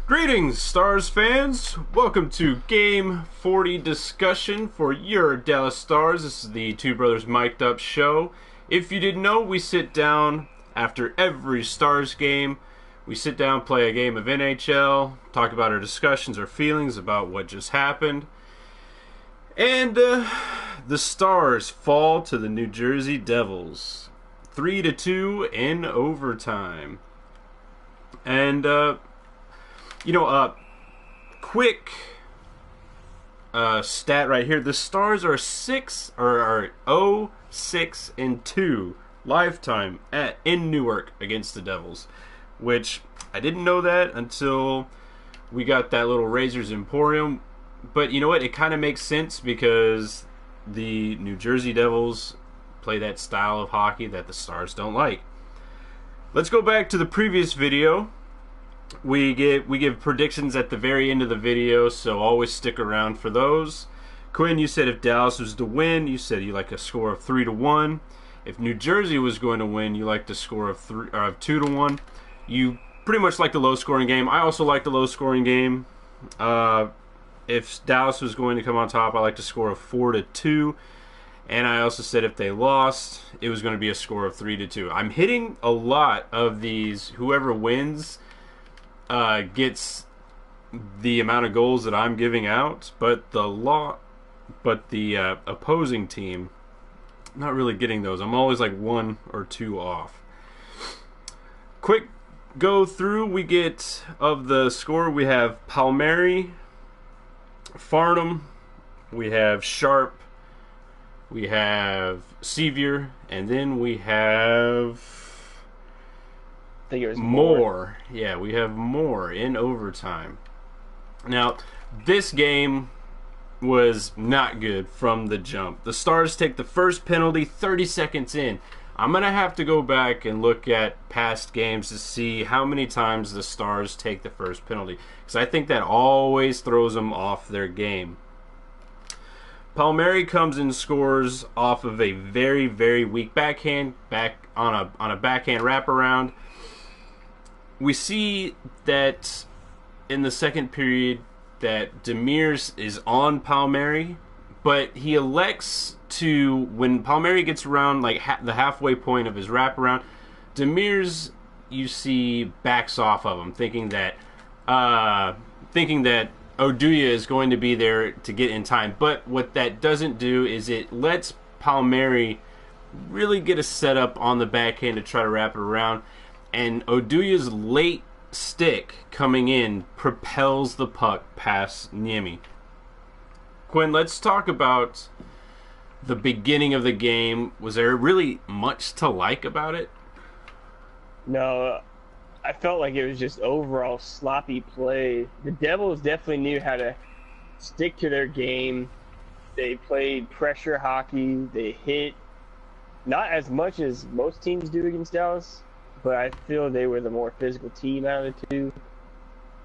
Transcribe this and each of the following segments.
Greetings, Stars fans! Welcome to Game 40 discussion for your Dallas Stars. This is the Two Brothers Mic'd Up show. If you didn't know, we sit down after every Stars game. We sit down, play a game of NHL, talk about our discussions, our feelings about what just happened. And the Stars fall to the New Jersey Devils. 3-2 in overtime. And, quick stat right here. The Stars are 0-6-2 lifetime in Newark against the Devils, which I didn't know that until we got that little Razors Emporium. But you know what? It kind of makes sense because the New Jersey Devils play that style of hockey that the Stars don't like. Let's go back to the previous video. We give predictions at the very end of the video, so always stick around for those. Quinn, you said if Dallas was to win, you said you like a score of 3-1. If New Jersey was going to win, you like the score of 2-1. You pretty much like the low-scoring game. I also like the low-scoring game. If Dallas was going to come on top, I like the score of 4-2. And I also said if they lost, it was going to be a score of 3-2. I'm hitting a lot of these. Whoever wins gets the amount of goals that I'm giving out, but the opposing team, not really getting those. I'm always like 1 or 2 off. Quick go through. We get of the score. We have Palmieri, Farnham, we have Sharp, we have Sevier, and then we have I think it was Moore. Yeah, we have Moore in overtime. Now, this game was not good from the jump. The Stars take the first penalty 30 seconds in. I'm going to have to go back and look at past games to see how many times the Stars take the first penalty, because I think that always throws them off their game. Palmieri comes and scores off of a very, very weak backhand, on a backhand wraparound. We see that in the second period that Demers is on Palmieri, but he elects to, when Palmieri gets around like the halfway point of his wraparound, Demers, you see, backs off of him, thinking that Oduya is going to be there to get in time. But what that doesn't do is it lets Palmieri really get a setup on the backhand to try to wrap it around. And Oduya's late stick coming in propels the puck past Niemi. Quinn, let's talk about the beginning of the game. Was there really much to like about it? No, I felt like it was just overall sloppy play. The Devils definitely knew how to stick to their game. They played pressure hockey. They hit not as much as most teams do against Dallas, but I feel they were the more physical team out of the two.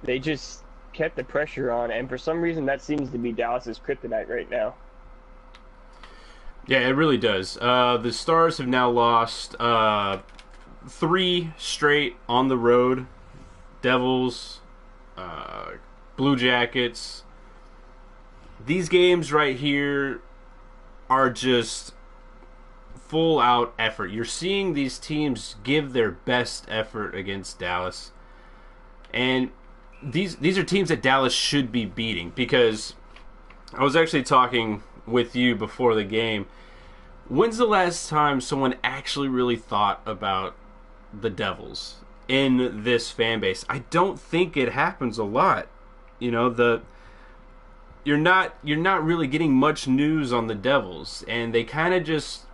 They just kept the pressure on, and for some reason that seems to be Dallas's kryptonite right now. Yeah, it really does. The Stars have now lost 3 straight on the road. Devils, Blue Jackets. These games right here are just full out effort. You're seeing these teams give their best effort against Dallas, and these are teams that Dallas should be beating, because I was actually talking with you before the game. When's the last time someone actually really thought about the Devils in this fan base? I don't think it happens a lot. You know, you're not really getting much news on the Devils, and they kind of just,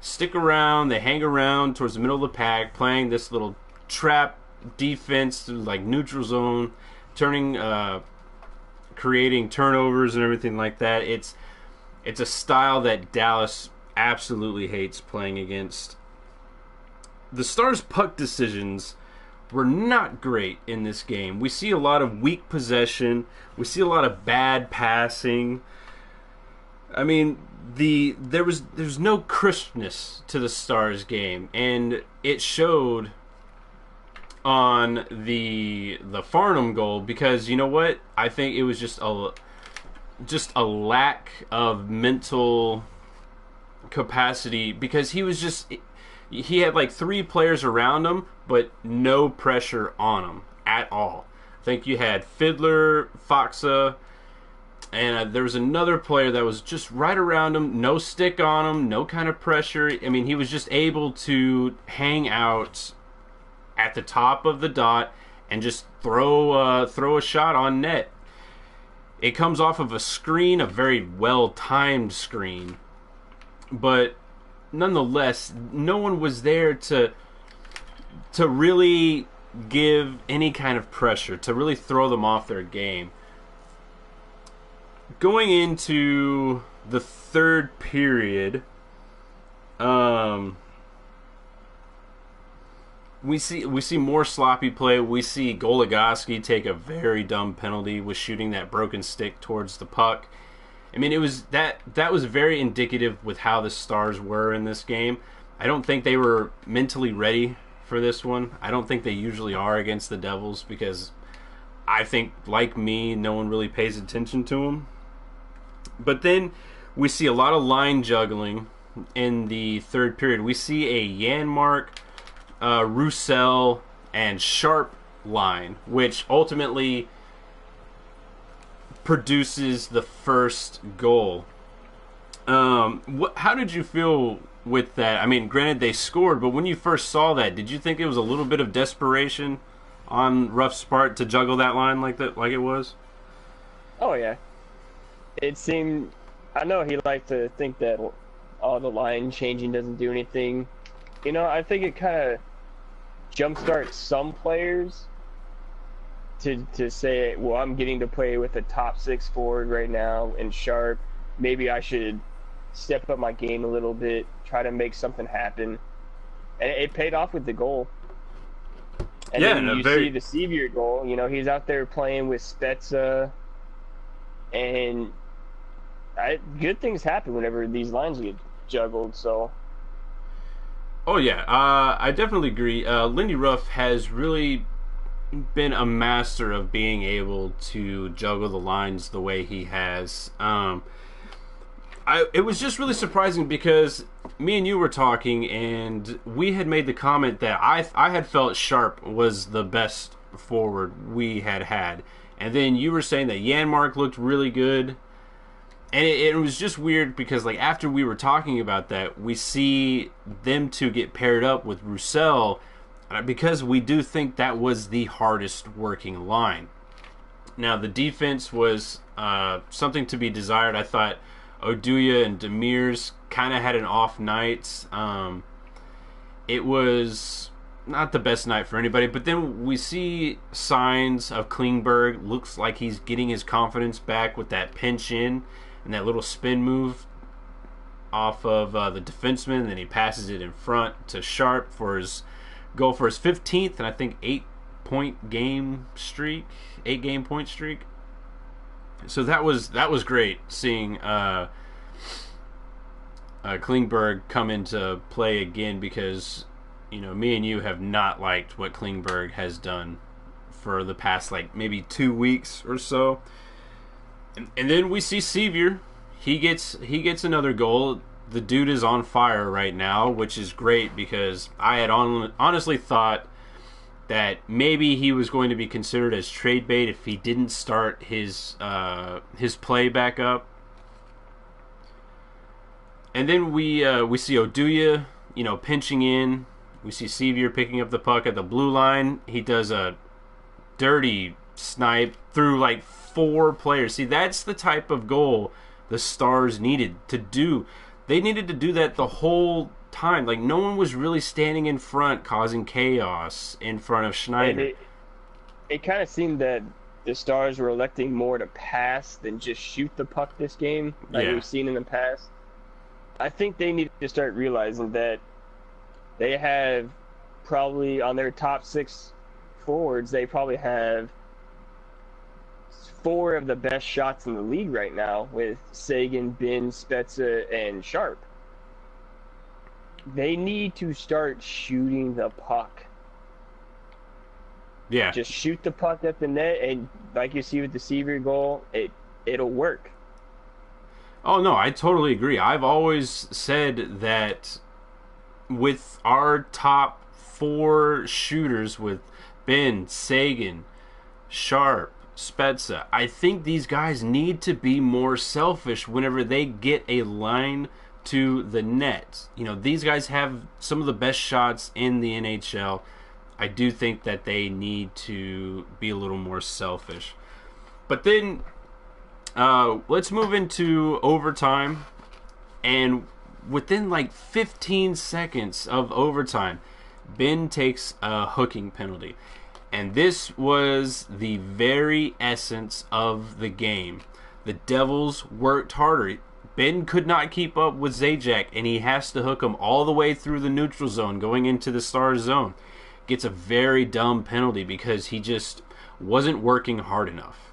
stick around. They hang around towards the middle of the pack, playing this little trap defense through like neutral zone, creating turnovers and everything like that. It's a style that Dallas absolutely hates playing against. The Stars' puck decisions were not great in this game. We see a lot of weak possession. We see a lot of bad passing. I mean, there's no crispness to the Stars game, and it showed on the Farnham goal because you know what? I think it was just a lack of mental capacity because he had like three players around him, but no pressure on him at all. I think you had Fiddler, Foxa, and there was another player that was just right around him, no stick on him, no kind of pressure. I mean, he was just able to hang out at the top of the dot and just throw a shot on net. It comes off of a screen, a very well-timed screen, but nonetheless, no one was there to really give any kind of pressure, to really throw them off their game. Going into the third period, we see more sloppy play. We see Goligoski take a very dumb penalty with shooting that broken stick towards the puck. I mean, it was that was very indicative with how the Stars were in this game. I don't think they were mentally ready for this one. I don't think they usually are against the Devils because I think, like me, no one really pays attention to them. But then we see a lot of line juggling in the third period. We see a Janmark, Roussel, and Sharp line, which ultimately produces the first goal. How did you feel with that? I mean, granted they scored, but when you first saw that, did you think it was a little bit of desperation on Ruff Spart to juggle that line like it was? Oh yeah, it seemed. I know he liked to think that all the line changing doesn't do anything. You know, I think it kind of jumpstarts some players to say, well, I'm getting to play with a top six forward right now and Sharp. Maybe I should step up my game a little bit, try to make something happen. And it paid off with the goal. And then you see the Sevier goal. You know, he's out there playing with Spezza. And good things happen whenever these lines get juggled, so... Oh, yeah. I definitely agree. Lindy Ruff has really been a master of being able to juggle the lines the way he has. It was just really surprising because me and you were talking and we had made the comment that I had felt Sharp was the best forward we had. And then you were saying that Janmark looked really good. And it was just weird because, like, after we were talking about that, we see them two get paired up with Roussel because we do think that was the hardest working line. Now, the defense was something to be desired. I thought Oduya and Demirs kind of had an off night. It was not the best night for anybody, but then we see signs of Klingberg. Looks like he's getting his confidence back with that pinch in and that little spin move off of the defenseman, and then he passes it in front to Sharp for his goal for his 15th and I think 8 game point streak. So that was great seeing Klingberg come into play again because, you know, me and you have not liked what Klingberg has done for the past like maybe 2 weeks or so. And then we see Sevier. He gets another goal. The dude is on fire right now, which is great because I had honestly thought that maybe he was going to be considered as trade bait if he didn't start his play back up. And then we see Oduya, you know, pinching in. We see Sevier picking up the puck at the blue line. He does a dirty snipe through like 4 players. See, that's the type of goal the Stars needed to do. They needed to do that the whole time. Like, no one was really standing in front causing chaos in front of Schneider. It kind of seemed that the Stars were electing more to pass than just shoot the puck this game, like we've seen in the past. I think they need to start realizing that they have probably on their top 6 forwards, they probably have 4 of the best shots in the league right now with Sagan, Bin, Spezza, and Sharp. They need to start shooting the puck. Yeah. Just shoot the puck at the net, and like you see with the Seaver goal, it'll work. Oh no, I totally agree. I've always said that with our top four shooters, with Ben, Sagan, Sharp, Spezza, I think these guys need to be more selfish whenever they get a line to the net. You know, these guys have some of the best shots in the NHL. I do think that they need to be a little more selfish. But then let's move into overtime. And within like 15 seconds of overtime, Ben takes a hooking penalty. And this was the very essence of the game. The Devils worked harder. Ben could not keep up with Zack, and he has to hook him all the way through the neutral zone, going into the Stars zone. Gets a very dumb penalty because he just wasn't working hard enough.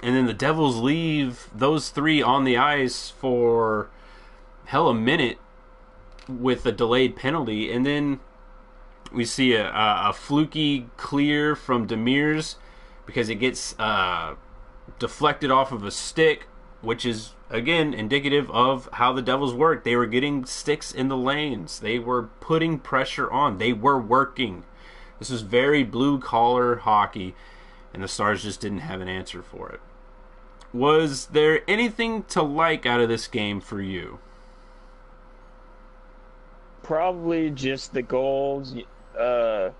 And then the Devils leave those three on the ice for hell a minute with a delayed penalty, and then we see a fluky clear from Demers because it gets deflected off of a stick, which is, again, indicative of how the Devils work. They were getting sticks in the lanes. They were putting pressure on. They were working. This was very blue-collar hockey, and the Stars just didn't have an answer for it. Was there anything to like out of this game for you? Probably just the goals. You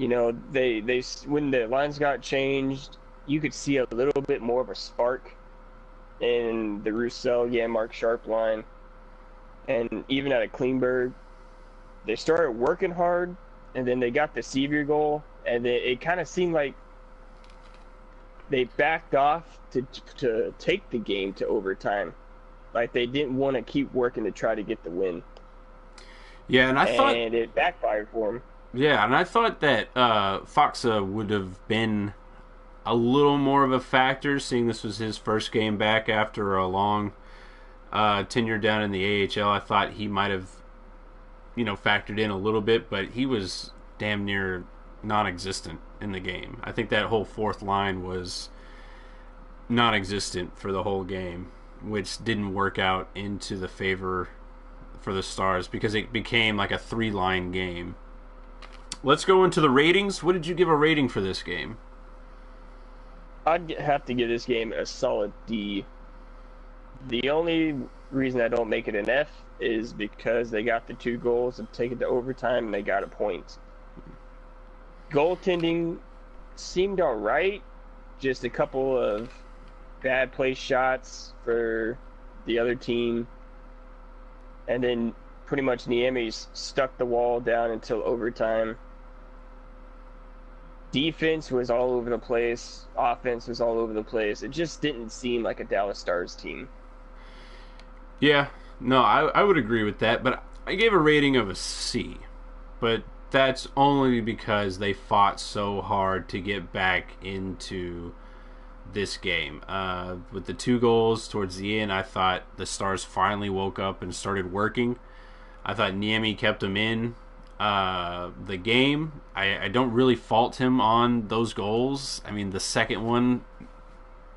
know, they when the lines got changed, you could see a little bit more of a spark in the Roussel, Mark Sharp line, and even at a Klingberg, they started working hard, and then they got the Sevier goal, and it kind of seemed like they backed off to take the game to overtime. Like they didn't want to keep working to try to get the win. Yeah, and and it backfired for them. Yeah, and I thought that Foxa would have been a little more of a factor, seeing this was his first game back after a long tenure down in the AHL. I thought he might have, factored in a little bit, but he was damn near non-existent in the game. I think that whole fourth line was non-existent for the whole game, which didn't work out into the favor for the Stars because it became like a three-line game. Let's go into the ratings. What did you give a rating for this game? I'd have to give this game a solid D. The only reason I don't make it an F is because they got the 2 goals and take it to overtime and they got a point. Goaltending seemed all right. Just a couple of bad play shots for the other team. And then pretty much Niemi's stuck the wall down until overtime. Defense was all over the place. Offense was all over the place. It just didn't seem like a Dallas Stars team. Yeah, no, I would agree with that, but I gave a rating of a C. But that's only because they fought so hard to get back into this game. With the 2 goals towards the end, I thought the Stars finally woke up and started working. I thought Niemi kept them in the game. I don't really fault him on those goals. I mean, the second one,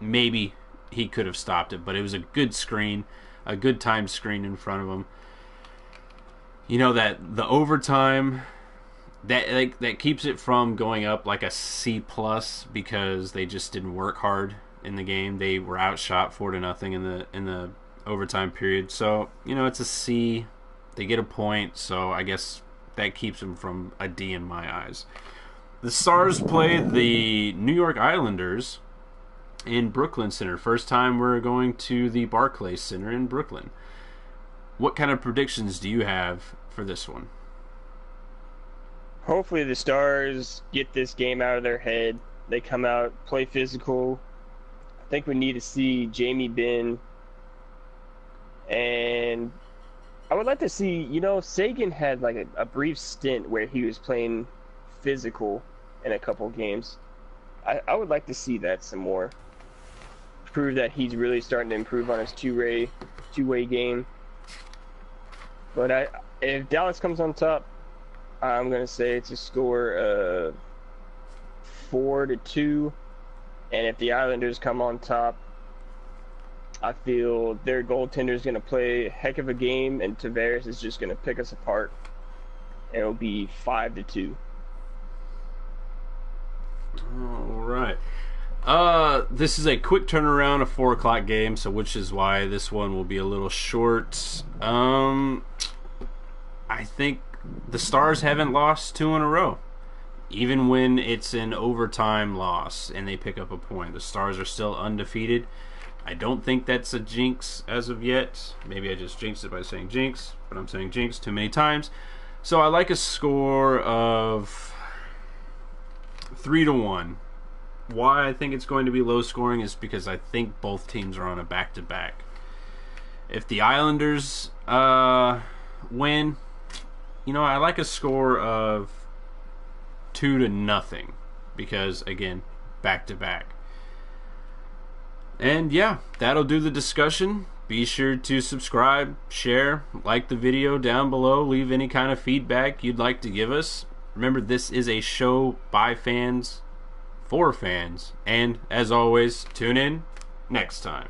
maybe he could have stopped it, but it was a good screen, a good timed screen in front of him. That the overtime, that keeps it from going up like a C plus because they just didn't work hard in the game. They were outshot 4-0 in the overtime period. So it's a C. They get a point. So I guess that keeps them from a D in my eyes. The Stars played the New York Islanders in Brooklyn Center. First time we're going to the Barclays Center in Brooklyn. What kind of predictions do you have for this one? Hopefully the Stars get this game out of their head. They come out, play physical. I think we need to see Jamie Benn. And I would like to see, Sagan had like a brief stint where he was playing physical in a couple games. I would like to see that some more. Prove that he's really starting to improve on his two-way game. But if Dallas comes on top, I'm gonna say it's a score of 4-2, and if the Islanders come on top, I feel their goaltender is gonna play a heck of a game, and Tavares is just gonna pick us apart, and it'll be 5-2. All right. This is a quick turnaround, a 4 o'clock game, so which is why this one will be a little short. I think the Stars haven't lost 2 in a row. Even when it's an overtime loss and they pick up a point, the Stars are still undefeated. I don't think that's a jinx as of yet. Maybe I just jinxed it by saying jinx, but I'm saying jinx too many times. So I like a score of 3-1. Why I think it's going to be low scoring is because I think both teams are on a back-to-back. If the Islanders win, I like a score of 2-0 because, again, back-to-back. And yeah, that'll do the discussion. Be sure to subscribe, share, like the video down below, leave any kind of feedback you'd like to give us. Remember, this is a show by fans, for fans, and as always, tune in next time.